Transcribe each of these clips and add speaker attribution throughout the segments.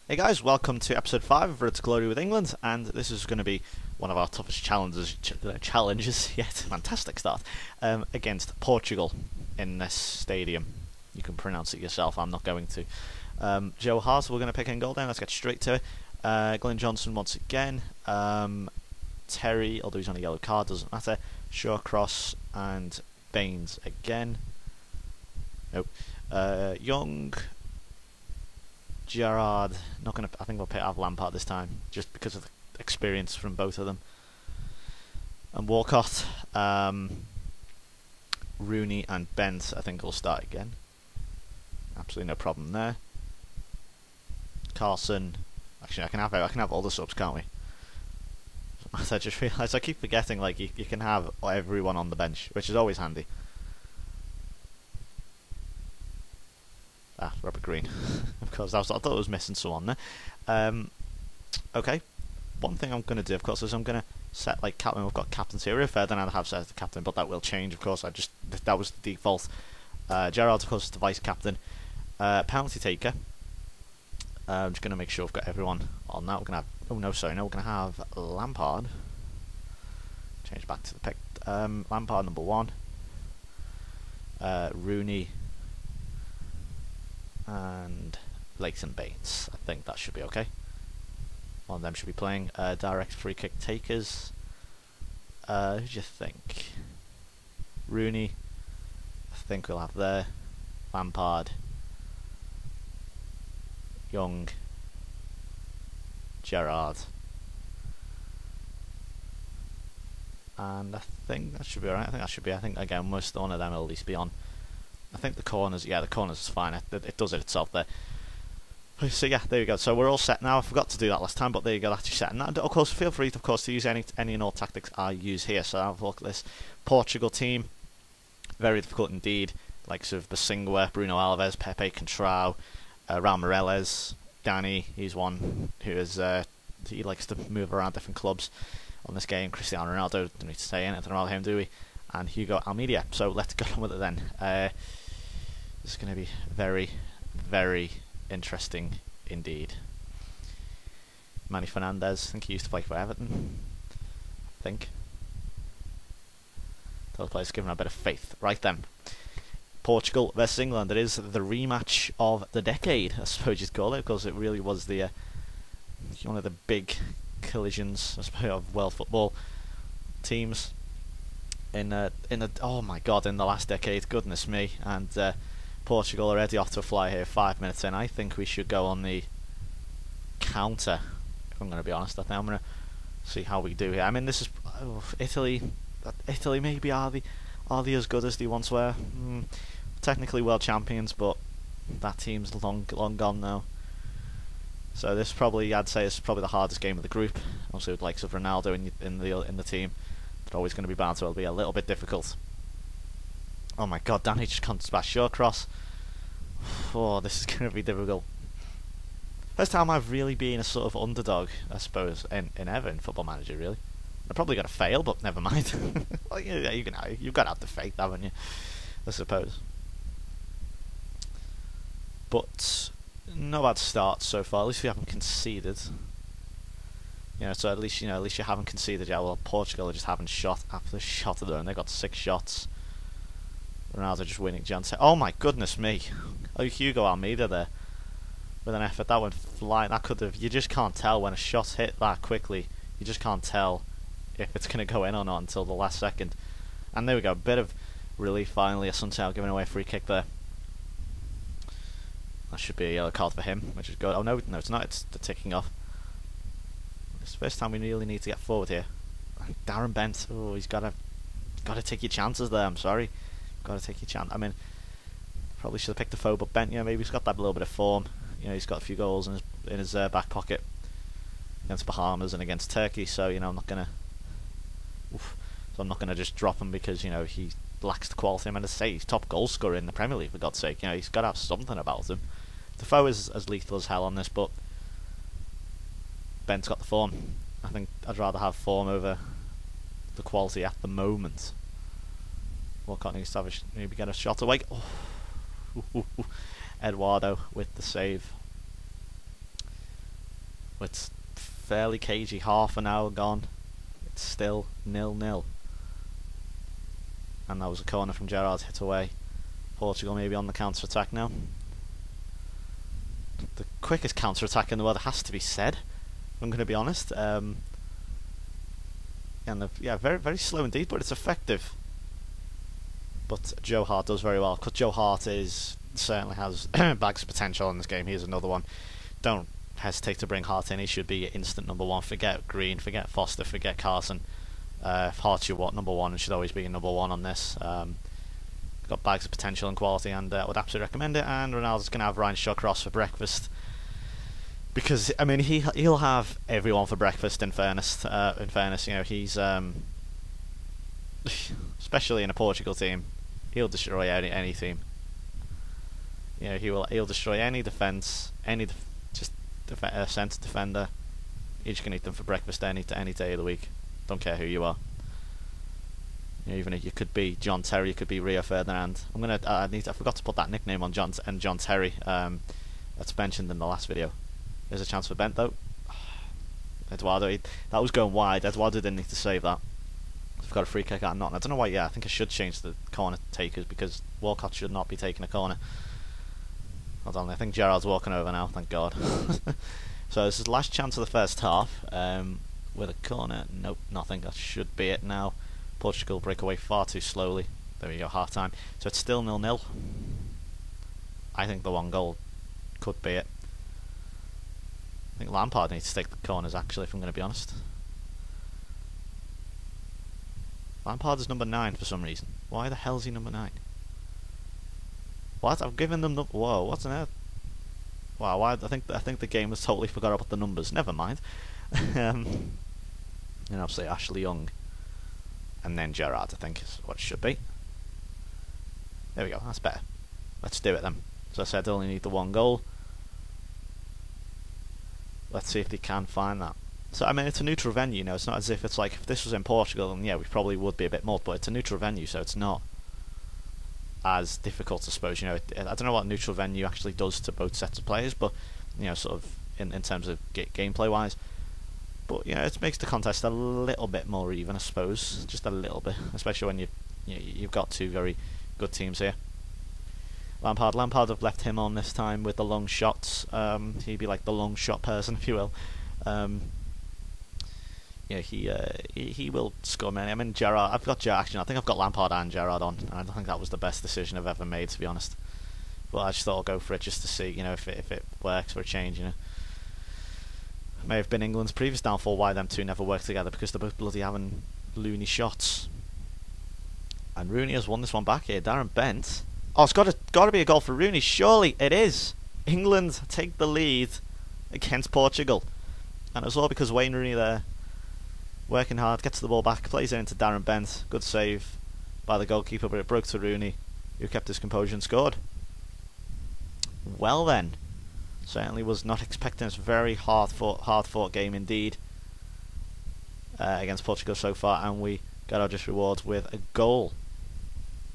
Speaker 1: Hey guys, welcome to episode 5 of Road to Glory with England, and this is going to be one of our toughest challenges yet. Fantastic start. Against Portugal in this stadium. You can pronounce it yourself, I'm not going to. Joe Hart, we're going to pick in goal down, let's get straight to it. Glenn Johnson once again. Terry, although he's on a yellow card, doesn't matter. Shawcross and Baines again. Nope. Young, Gerrard, not gonna. I think we'll have Lampard this time, just because of the experience from both of them. And Walcott, Rooney, and Bent. I think will start again. Absolutely no problem there. Carlson. Actually, I can have all the subs, can't we? I just realised I keep forgetting. Like you can have everyone on the bench, which is always handy. Robert Green. Of course, I thought I was missing someone there. Okay, one thing I'm going to do, of course, is I'm going to set like captain. We've got captains here. Rio Ferdinand I have set as the captain, but that will change, of course. That was the default. Gerrard, of course, is the vice captain. Penalty taker. I'm just going to make sure I've got everyone on that. We're going to have. Oh no, sorry, no. We're going to have Lampard. Change back to the pick. Lampard number 1. Rooney. And Leighton Baines. I think that should be okay. One of them should be playing. Direct free kick takers. Who do you think? Rooney. I think we'll have there. Lampard. Young. Gerrard. And I think that should be alright. I think again most one of them will at least be on. I think the corners, the corners is fine. It does it itself there. So yeah, there you go. So we're all set now. I forgot to do that last time, but there you go. That's set. And of course, feel free, to use any and all tactics I use here. So I'll have a look at this Portugal team. Very difficult indeed. Likes of Basingwa, Bruno Alves, Pepe Contrao, Raul Meireles, Danny. He's one who is he likes to move around different clubs on this game. Cristiano Ronaldo. Don't need to say anything about him, do we? And Hugo Almeida. So let's get on with it then. This is going to be very, very interesting indeed. Manny Fernandez, I think he used to play for Everton. I think. Those players given a bit of faith. Right then. Portugal versus England. It is the rematch of the decade, I suppose you'd call it, because it really was the one of the big collisions, I suppose, of world football teams. In the last decade, goodness me, and Portugal already off to a fly here. 5 minutes in, I think we should go on the counter. If I'm going to be honest, I think I'm going to see how we do here. I mean, this is Italy. Italy maybe are they as good as they once were? Technically world champions, but that team's long gone now. So this I'd say is probably the hardest game of the group. Also with likes of Ronaldo in the team. They're always going to be bound, so it'll be a little bit difficult. Oh my god, Danny just can't smash Shawcross. Oh, this is going to be difficult. First time I've really been a sort of underdog, I suppose, in ever in Football Manager, really. I'm probably going to fail, but never mind. Well, you've got to have the faith, haven't you? I suppose. But no bad start so far. At least we haven't conceded. So at least you haven't conceded yet. Well, Portugal just haven't shot after shot of them. They got 6 shots. Ronaldo just winning chance. Oh my goodness me! Oh, Hugo Almeida there with an effort that went flying. That could have. You just can't tell when a shot hit that quickly. You just can't tell if it's going to go in or not until the last second. And there we go. A bit of relief finally. Assunção giving away a free kick there. That should be a yellow card for him, which is good. Oh no, it's not. It's the ticking off. It's the first time we really need to get forward here. And Darren Bent, oh, he's got to take your chances there. I'm sorry, got to take your chance. I mean, probably should have picked a foe, but Bent, maybe he's got that little bit of form. He's got a few goals in his back pocket against Bahamas and against Turkey. So I'm not gonna, just drop him because he lacks the quality. I'm going to say he's top goal scorer in the Premier League, for God's sake. He's got to have something about him. The foe is as lethal as hell on this, but Bent's got the form. I think I'd rather have form over the quality at the moment. Walcott needs to have maybe get a shot away. Oh. Eduardo with the save. It's fairly cagey. Half an hour gone. It's still 0-0. And that was a corner from Gerrard hit away. Portugal maybe on the counter-attack now. The quickest counter-attack in the world, has to be said, if I'm going to be honest. And yeah, very, very slow indeed, but it's effective. But Joe Hart does very well, because Joe Hart certainly has bags of potential in this game. Here's another one. Don't hesitate to bring Hart in. He should be instant number one. Forget Green, forget Foster, forget Carson. If Hart's your number one, and should always be number one on this. Got bags of potential and quality, and would absolutely recommend it. And Ronaldo's going to have Ryan Shawcross for breakfast, because I mean he'll have everyone for breakfast. In fairness, you know, he's especially in a Portugal team, he'll destroy any team. You know, he'll destroy any defence, any centre defender. You're just going to eat them for breakfast any day of the week. Don't care who you are. You know, even if you could be John Terry, you could be Rio Ferdinand. I forgot to put that nickname on John Terry. That's mentioned in the last video. There's a chance for Bent though. Eduardo, that was going wide. Eduardo didn't need to save that. I've got a free kick out of Nottingham. I don't know why. Yeah, I think I should change the corner takers, because Walcott should not be taking a corner. Hold on, I think Gerrard's walking over now. Thank God. So this is the last chance of the first half. With a corner, nope, nothing. That should be it now. Portugal break away far too slowly. There we go, half time. So it's still 0-0. I think the one goal could be it. I think Lampard needs to take the corners, actually, if I'm going to be honest. Lampard is number 9 for some reason. Why the hell is he number 9? What? I've given them the... Whoa, what's on earth? Wow, I think the game has totally forgot about the numbers. Never mind. And obviously Ashley Young, and then Gerrard, I think is what it should be. There we go, that's better. Let's do it then. So I said I only need the one goal. Let's see if they can find that. So I mean, it's a neutral venue, you know, it's not as if it's like, if this was in Portugal, then yeah, we probably would be a bit more, but it's a neutral venue, so it's not as difficult, I suppose. You know, I don't know what a neutral venue actually does to both sets of players, but you know, sort of in terms of gameplay wise. But you know, it makes the contest a little bit more even, I suppose, just a little bit, especially when you've got two very good teams here. Lampard have left him on this time with the long shots. He'd be like the long shot person, if you will. Yeah, he will score many. I mean, Gerrard. I think I've got Lampard and Gerrard on. And I don't think that was the best decision I've ever made, to be honest. But I just thought I'll go for it just to see, you know, if it works for a change, you know. May have been England's previous downfall why them two never work together, because they're both bloody having loony shots. And Rooney has won this one back here. Darren Bent. Oh, it's got to be a goal for Rooney. Surely it is. England take the lead against Portugal, and it was all because Wayne Rooney there, working hard, gets the ball back, plays it into Darren Bent. Good save by the goalkeeper, but it broke to Rooney, who kept his composure and scored. Well then. Certainly was not expecting this. Very hard fought game indeed against Portugal so far, and we got our just rewards with a goal.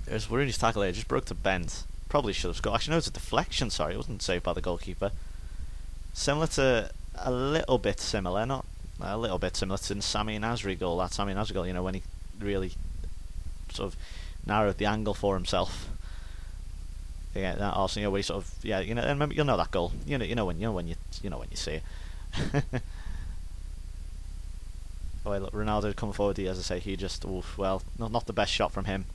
Speaker 1: There's Rooney's tackle here, just broke to Bent. Probably should have scored. Actually, no, it was a deflection. Sorry, it wasn't saved by the goalkeeper. Similar to a little bit similar, not a little bit similar to the Sami Nasri goal. That Sami Nasri goal, you know, when he really sort of narrowed the angle for himself. Yeah, that also, you know, where he sort of, yeah, you know, and remember, you'll know that goal. You know when you see it. Oh, look, Ronaldo coming forward. As I say, he just, well, not the best shot from him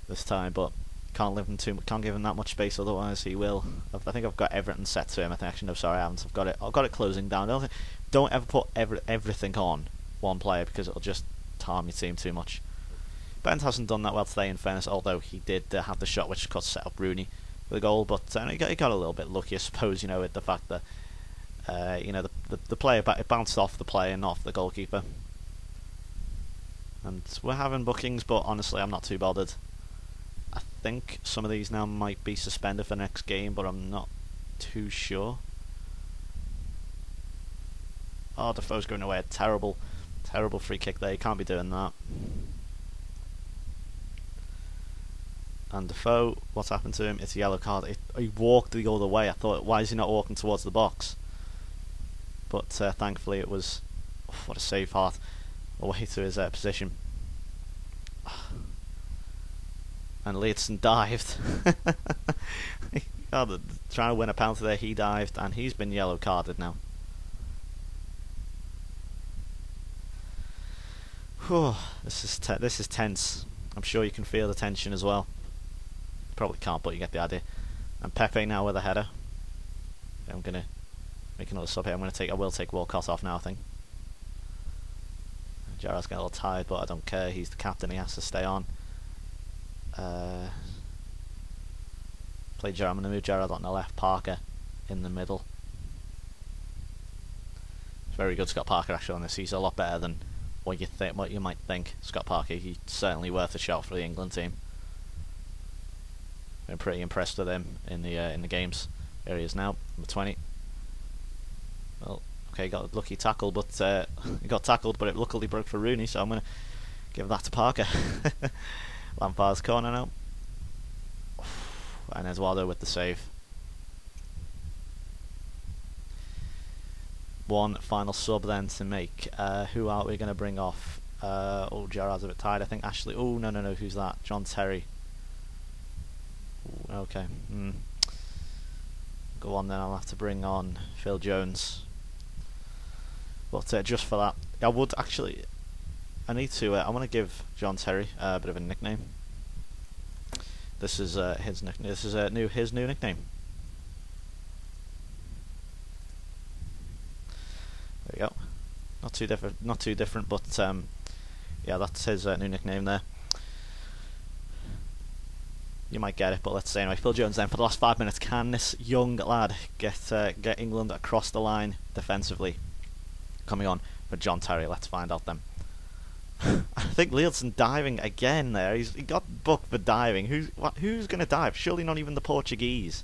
Speaker 1: this time, but can't give him that much space. Otherwise, he will. I think I've got everything set to him. Actually, no, sorry, I haven't. I've got it closing down. Don't ever put everything on one player, because it'll just harm your team too much. Bent hasn't done that well today, in fairness, although he did have the shot which could set up Rooney for the goal, but he got a little bit lucky, I suppose, you know, with the fact that you know, the player, it bounced off the player, not off the goalkeeper. And we're having bookings, but honestly, I'm not too bothered. I think some of these now might be suspended for the next game, but I'm not too sure. Oh, Defoe's going away. A terrible free kick there. You can't be doing that. And Defoe, what's happened to him? It's a yellow card. He walked the other way. I thought, why is he not walking towards the box? but thankfully it was, oh, what a save, Hart, away to his position. And Leedson dived. Oh, trying to win a penalty there, he dived, and he's been yellow carded now. Whew, this is tense. I'm sure you can feel the tension as well. Probably can't, but you get the idea. And Pepe now with a header. I'm gonna make another sub here. I will take Walcott off now, I think. Gerrard's getting a little tired, but I don't care. He's the captain. He has to stay on. Play Gerrard. I'm gonna move Gerrard on the left. Parker in the middle. It's very good, Scott Parker, actually on this. He's a lot better than what you might think. Scott Parker. He's certainly worth a shot for the England team. Been pretty impressed with him in the games. Here he is now, number 20. Well, okay, got a lucky tackle, but he got tackled, but it luckily broke for Rooney, so I'm going to give that to Parker. Lampard's corner now. And Eduardo with the save. One final sub then to make. Who are we going to bring off? Oh, Gerrard's a bit tired, I think. Ashley. Oh, no, who's that? John Terry. Ooh, okay. Go on then, I'll have to bring on Phil Jones. But just for that, I would actually, I want to give John Terry a bit of a nickname. This is his nickname. This is his new nickname. There we go. Not too different, but yeah, that's his new nickname there. You might get it, but let's say anyway. Phil Jones then for the last 5 minutes. Can this young lad get England across the line defensively? Coming on for John Terry. Let's find out then. I think Leedson diving again there. He got booked for diving. Who's going to dive? Surely not even the Portuguese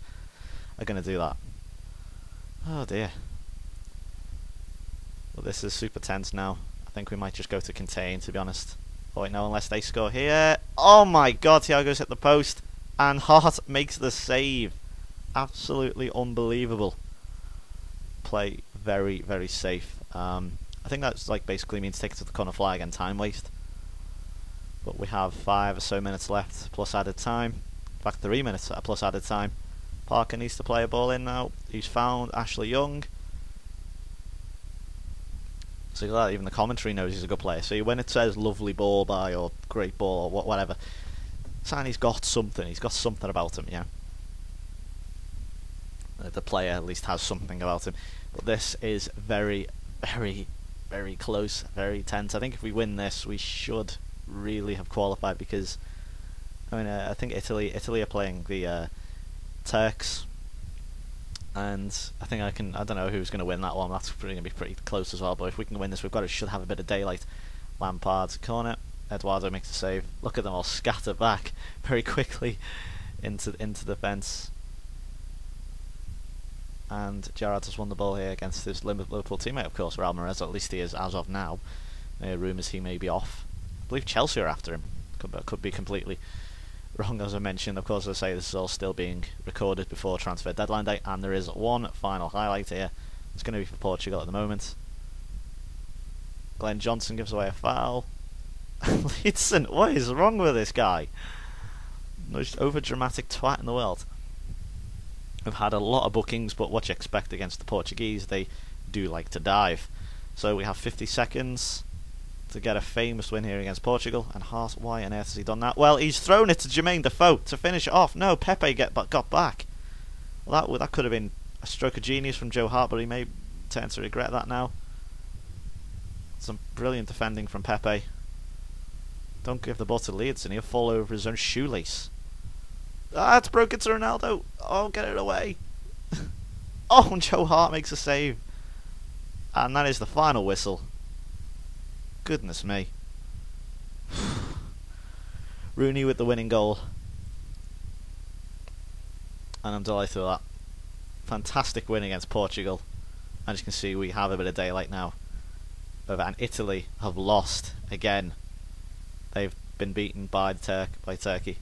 Speaker 1: are going to do that. Oh dear. Well, this is super tense now. I think we might just go to contain, to be honest. Oh wait, no, unless they score here. Oh my God, Thiago's hit the post. And Hart makes the save. Absolutely unbelievable. Play very, very safe. I think that's like basically means take it to the corner flag and time waste. But we have 5 or so minutes left plus added time. In fact, 3 minutes plus added time. Parker needs to play a ball in now. He's found Ashley Young. So that even the commentary knows he's a good player. So when it says lovely ball by or great ball or whatever, sign he's got something. He's got something about him, yeah. The player at least has something about him. But this is very, very, very close, very tense. I think if we win this, we should really have qualified because, I mean, I think Italy are playing the Turks, and I think I don't know who's going to win that one. That's going to be pretty close as well. But if we can win this, should have a bit of daylight. Lampard's corner. Eduardo makes a save. Look at them all scatter back very quickly into the fence. And Gerrard has won the ball here against his Liverpool teammate, of course, Raul Morez. At least he is as of now. Rumours he may be off. I believe Chelsea are after him. Could be completely wrong, as I mentioned. Of course, as I say, this is all still being recorded before transfer deadline day, and there is one final highlight here. It's going to be for Portugal at the moment. Glenn Johnson gives away a foul. Leedson, what is wrong with this guy? The most over-dramatic twat in the world. We've had a lot of bookings, but what you expect against the Portuguese, they do like to dive. So we have 50 seconds to get a famous win here against Portugal. And Hart, why on earth has he done that? Well, he's thrown it to Jermaine Defoe to finish it off. No, Pepe got back. Well, that could have been a stroke of genius from Joe Hart, but he may turn to regret that now. Some brilliant defending from Pepe. Don't give the ball to Leeds and he'll fall over his own shoelace. Ah, it's broken to Ronaldo. Oh, get it away. Oh, and Joe Hart makes a save. And that is the final whistle. Goodness me. Rooney with the winning goal. And I'm delighted with that. Fantastic win against Portugal. As you can see, we have a bit of daylight now. And Italy have lost again. They've been beaten by Turkey.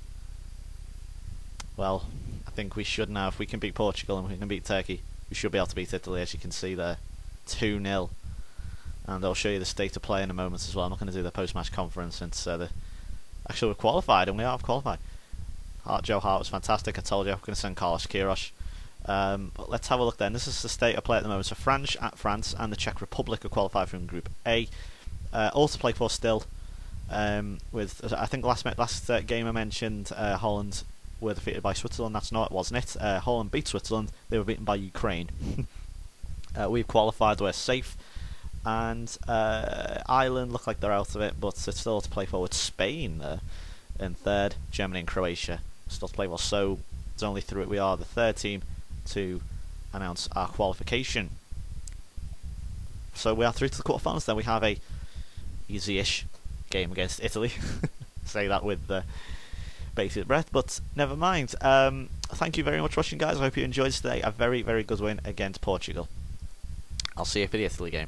Speaker 1: Well, I think we should now, if we can beat Portugal and we can beat Turkey, we should be able to beat Italy, as you can see there. 2-0. And I'll show you the state of play in a moment as well. I'm not going to do the post-match conference since actually we've qualified, and we have qualified. Joe Hart was fantastic. I told you I'm going to send Carlos Queiroz. But let's have a look then. This is the state of play at the moment. So France and the Czech Republic are qualified from Group A. All to play for still. With I think last game I mentioned Holland were defeated by Switzerland. That's not, wasn't it? Holland beat Switzerland. They were beaten by Ukraine. We've qualified. We're safe. And Ireland look like they're out of it, but it's still to play for with Spain in third. Germany and Croatia still to play for. So it's only through it. We are the third team to announce our qualification. So we are through to the quarterfinals. Then we have a easy-ish game against Italy. Say that with bated breath, but never mind. Thank you very much for watching, guys. I hope you enjoyed today. A very, very good win against Portugal. I'll see you for the Italy game.